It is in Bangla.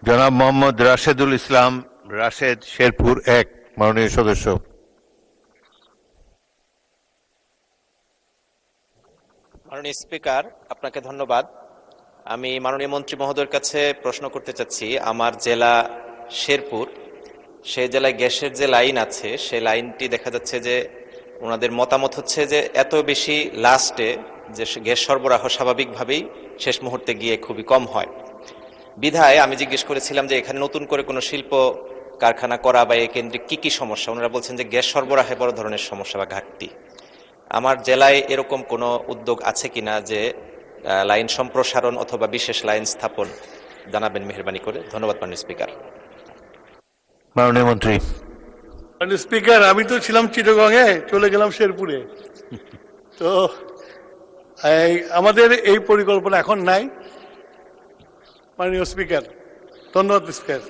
জনাব মোহাম্মদ রাশেদুল ইসলাম, রাশেদ, শেরপুর 1, মাননীয় সদস্য। মাননীয় স্পিকার, আপনাকে ধন্যবাদ। আমি মাননীয় মন্ত্রী মহোদয়ের কাছে প্রশ্ন করতে চাচ্ছি, আমার জেলা শেরপুর, সেই জেলায় গ্যাসের যে লাইন আছে সেই লাইনটি দেখা যাচ্ছে যে ওনাদের মতামত হচ্ছে যে এত বেশি লাস্টে যে গ্যাস সরবরাহ স্বাভাবিকভাবেই শেষ মুহূর্তে গিয়ে খুবই কম হয়। বিধায় আমি জিজ্ঞেস করেছিলাম যে এখানে নতুন করে কোনো শিল্প কারখানা করা বা এই কেন্দ্রে কি কি সমস্যা। ওনারা বলছেন যে গ্যাস সরবরাহে বড় ধরনের সমস্যা বা ঘাটতি। আমার জেলায় এরকম কোনো উদ্যোগ আছে কিনা যে লাইন সম্প্রসারণ অথবা বিশেষ লাইন স্থাপন, জানাবেন মেহেরবানি করে। ধন্যবাদ মাননীয় স্পিকার। মাননীয় মন্ত্রী। মাননীয় স্পিকার, আমি তো ছিলাম চিটাগংয়ে, চলে গেলাম শেরপুরে। তো আমাদের এই পরিকল্পনা এখন নাই মাননীয় স্পিকার। ধন্যবাদ স্পিকার।